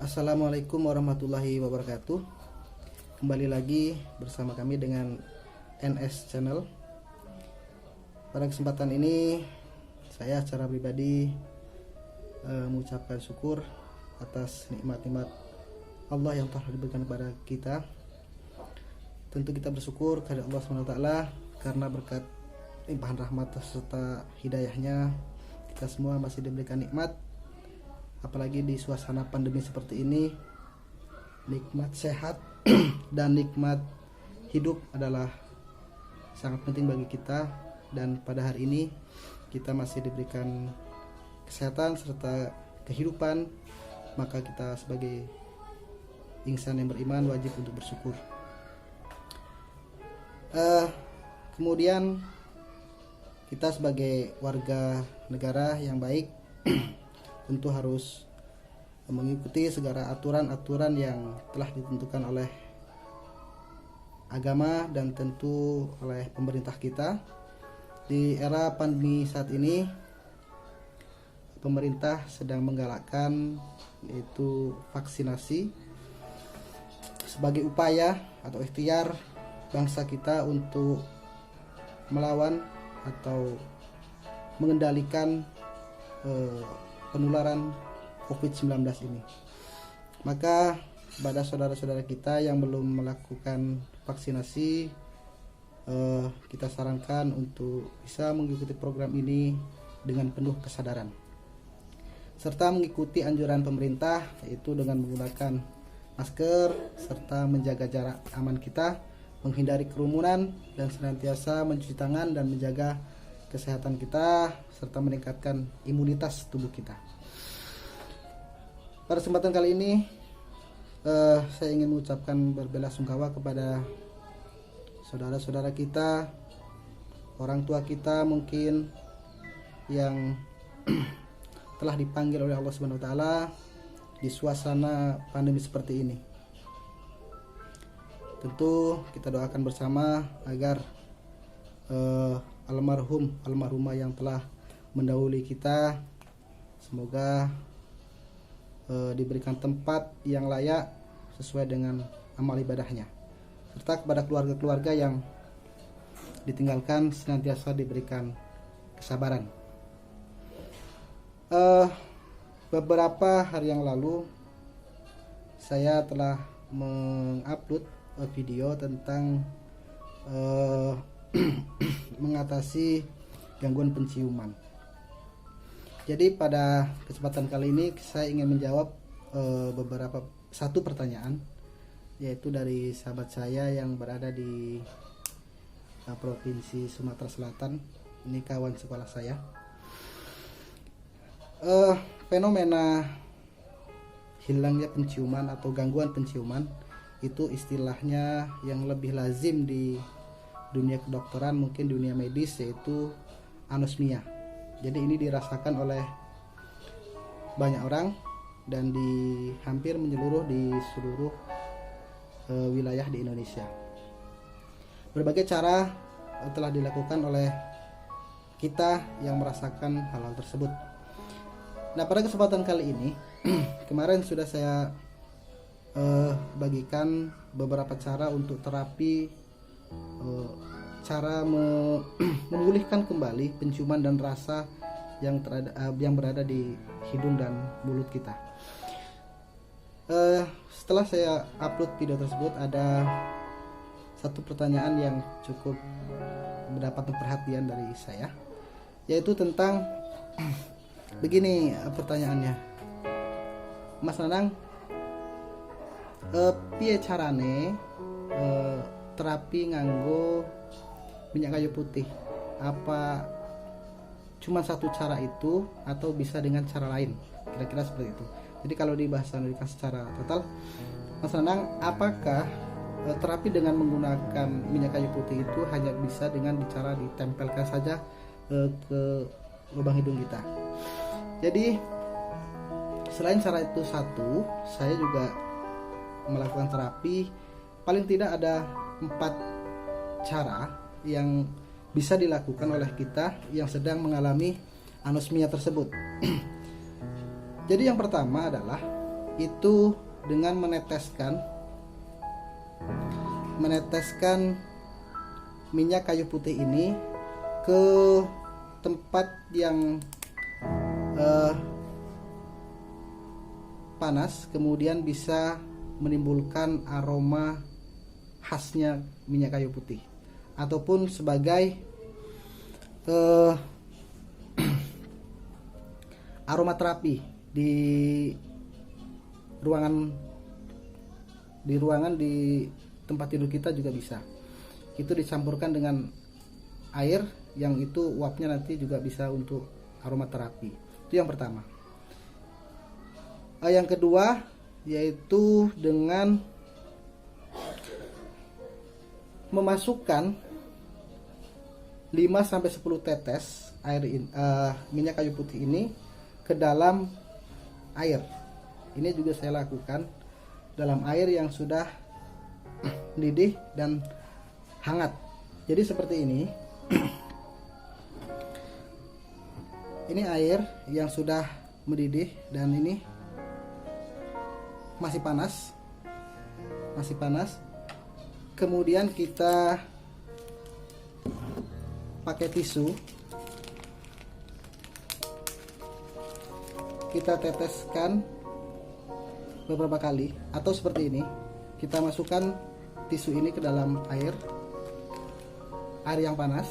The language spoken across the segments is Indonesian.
Assalamualaikum warahmatullahi wabarakatuh. Kembali lagi bersama kami dengan NS Channel. Pada kesempatan ini saya secara pribadi mengucapkan syukur atas nikmat-nikmat Allah yang telah diberikan kepada kita. Tentu kita bersyukur kepada Allah SWT karena berkat limpahan rahmat serta hidayahnya kita semua masih diberikan nikmat. Apalagi di suasana pandemi seperti ini, nikmat sehat dan nikmat hidup adalah sangat penting bagi kita. Dan pada hari ini kita masih diberikan kesehatan serta kehidupan, maka kita sebagai insan yang beriman wajib untuk bersyukur. Kemudian kita sebagai warga negara yang baik tentu harus mengikuti segala aturan-aturan yang telah ditentukan oleh agama dan tentu oleh pemerintah kita. Di era pandemi saat ini, pemerintah sedang menggalakkan yaitu vaksinasi sebagai upaya atau ikhtiar bangsa kita untuk melawan atau mengendalikan penularan COVID-19 ini. Maka kepada saudara-saudara kita yang belum melakukan vaksinasi, kita sarankan untuk bisa mengikuti program ini dengan penuh kesadaran serta mengikuti anjuran pemerintah, yaitu dengan menggunakan masker serta menjaga jarak aman kita, menghindari kerumunan dan senantiasa mencuci tangan dan menjaga kesehatan kita serta meningkatkan imunitas tubuh kita. Pada kesempatan kali ini saya ingin mengucapkan berbelasungkawa kepada saudara-saudara kita, orang tua kita mungkin yang telah dipanggil oleh Allah Subhanahu wa taala di suasana pandemi seperti ini. Tentu kita doakan bersama agar almarhumah yang telah mendahului kita semoga diberikan tempat yang layak sesuai dengan amal ibadahnya, serta kepada keluarga-keluarga yang ditinggalkan senantiasa diberikan kesabaran. Beberapa hari yang lalu saya telah mengupload video tentang mengatasi gangguan penciuman. Jadi pada kesempatan kali ini saya ingin menjawab satu pertanyaan, yaitu dari sahabat saya yang berada di provinsi Sumatera Selatan. Ini kawan sekolah saya. Fenomena hilangnya penciuman atau gangguan penciuman itu istilahnya yang lebih lazim di dunia kedokteran, mungkin dunia medis, yaitu anosmia. Jadi ini dirasakan oleh banyak orang dan hampir menyeluruh di seluruh wilayah di Indonesia. Berbagai cara telah dilakukan oleh kita yang merasakan hal-hal tersebut. Nah, pada kesempatan kali ini kemarin sudah saya bagikan beberapa cara untuk terapi, cara memulihkan kembali penciuman dan rasa yang berada di hidung dan mulut kita. Setelah saya upload video tersebut, ada satu pertanyaan yang cukup mendapat perhatian dari saya, yaitu tentang begini pertanyaannya, Mas Nanang, piye carane terapi nganggo minyak kayu putih? Apa cuma satu cara itu atau bisa dengan cara lain? Kira-kira seperti itu. Jadi kalau di bahasa Indonesia secara total, Mas Nanang, apakah terapi dengan menggunakan minyak kayu putih itu hanya bisa dengan cara ditempelkan saja ke lubang hidung kita? Jadi selain cara itu satu, saya juga melakukan terapi. Paling tidak ada 4 cara yang bisa dilakukan oleh kita yang sedang mengalami anosmia tersebut. Jadi yang pertama adalah itu dengan meneteskan minyak kayu putih ini ke tempat yang panas, kemudian bisa menimbulkan aroma khasnya minyak kayu putih, ataupun sebagai aromaterapi di ruangan di tempat tidur kita juga bisa. Itu dicampurkan dengan air yang itu uapnya nanti juga bisa untuk aromaterapi. Itu yang pertama. Yang kedua yaitu dengan memasukkan 5-10 tetes minyak kayu putih ini ke dalam air. Ini juga saya lakukan dalam air yang sudah mendidih dan hangat. Jadi seperti ini. Ini air yang sudah mendidih dan ini masih panas. Kemudian kita pakai tisu, kita teteskan beberapa kali, atau seperti ini, kita masukkan tisu ini ke dalam air yang panas,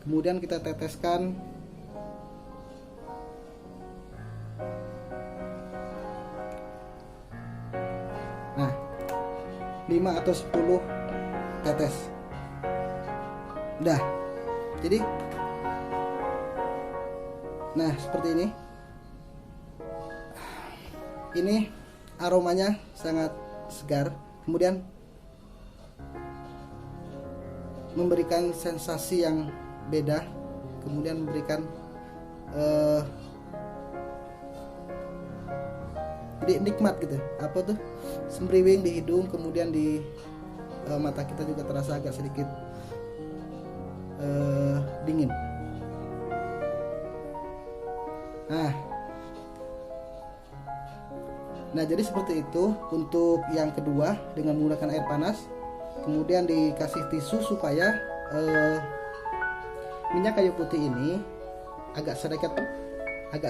kemudian kita teteskan nah 5 atau 10 tetes. Udah. Jadi nah seperti ini. Ini aromanya sangat segar, kemudian memberikan sensasi yang beda, kemudian memberikan jadi nikmat gitu. Apa tuh, semriwing di hidung, kemudian di mata kita juga terasa agak sedikit dingin. Nah jadi seperti itu untuk yang kedua, dengan menggunakan air panas, kemudian dikasih tisu supaya minyak kayu putih ini agak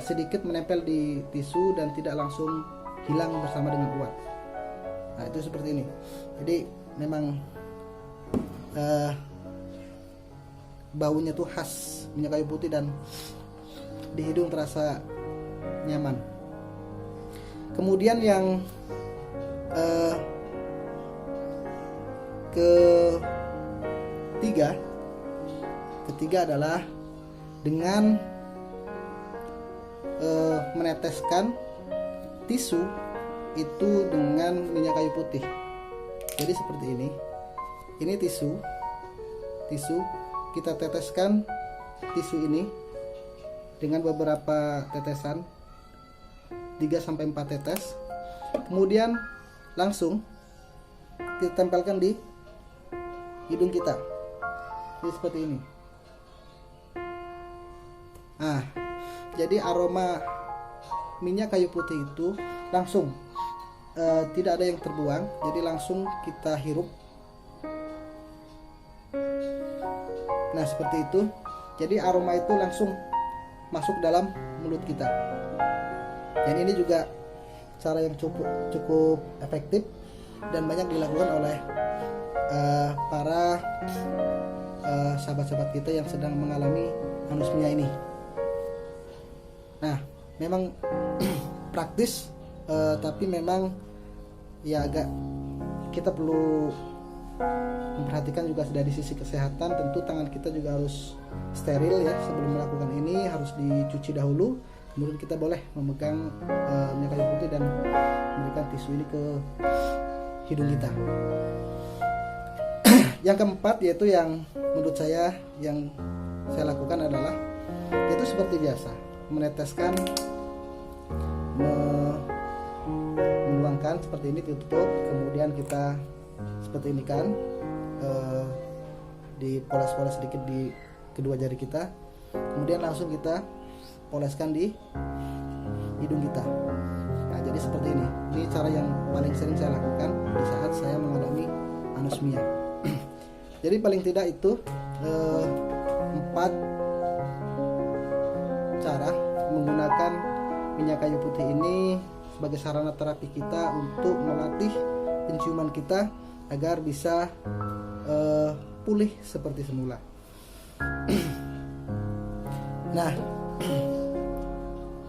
sedikit menempel di tisu dan tidak langsung hilang bersama dengan uap. Nah itu seperti ini. Jadi memang baunya tuh khas minyak kayu putih dan di hidung terasa nyaman. Kemudian yang ketiga adalah dengan meneteskan tisu itu dengan minyak kayu putih. Jadi seperti ini. Ini tisu kita teteskan tisu ini dengan beberapa tetesan, 3-4 tetes, kemudian langsung kita tempelkan di hidung kita. Jadi seperti ini. Nah, jadi aroma minyak kayu putih itu langsung tidak ada yang terbuang, jadi langsung kita hirup. Nah seperti itu. Jadi aroma itu langsung masuk dalam mulut kita. Dan ini juga cara yang cukup efektif dan banyak dilakukan oleh para sahabat-sahabat kita yang sedang mengalami anosmia ini. Nah, memang praktis, tapi memang ya agak kita perlu memperhatikan juga dari sisi kesehatan. Tentu tangan kita juga harus steril ya, sebelum melakukan ini harus dicuci dahulu. Kemudian kita boleh memegang minyak kayu putih dan memberikan tisu ini ke hidung kita. Yang keempat, yaitu yang menurut saya yang saya lakukan adalah yaitu seperti biasa, meneteskan, menuangkan seperti ini, ditutup, kemudian kita seperti ini kan, dipoles-poles sedikit di kedua jari kita, kemudian langsung kita poleskan di hidung kita. Nah Nah, jadi seperti ini. Ini cara yang paling sering saya lakukan di saat saya mengalami anosmia. Jadi paling tidak itu 4 cara menggunakan minyak kayu putih ini sebagai sarana terapi kita untuk melatih penciuman kita agar bisa pulih seperti semula. Nah,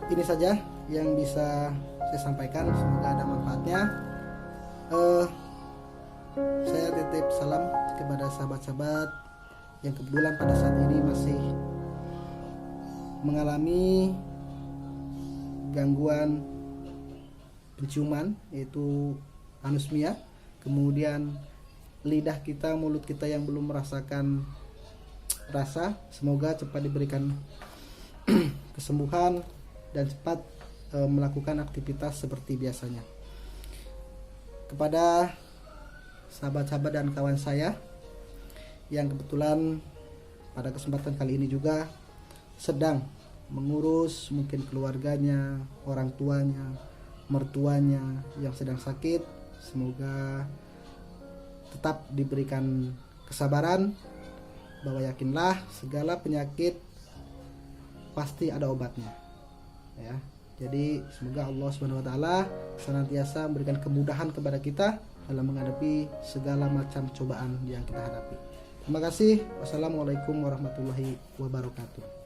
ini saja yang bisa saya sampaikan, semoga ada manfaatnya. Saya titip salam kepada sahabat-sahabat yang kebetulan pada saat ini masih mengalami gangguan penciuman, yaitu anosmia. Kemudian lidah kita, mulut kita yang belum merasakan rasa, semoga cepat diberikan kesembuhan dan cepat melakukan aktivitas seperti biasanya. Kepada sahabat-sahabat dan kawan saya yang kebetulan pada kesempatan kali ini juga sedang mengurus mungkin keluarganya, orang tuanya, mertuanya yang sedang sakit, semoga tetap diberikan kesabaran, bahwa yakinlah segala penyakit pasti ada obatnya, ya. Jadi semoga Allah SWT senantiasa memberikan kemudahan kepada kita dalam menghadapi segala macam cobaan yang kita hadapi. Terima kasih. Wassalamualaikum warahmatullahi wabarakatuh.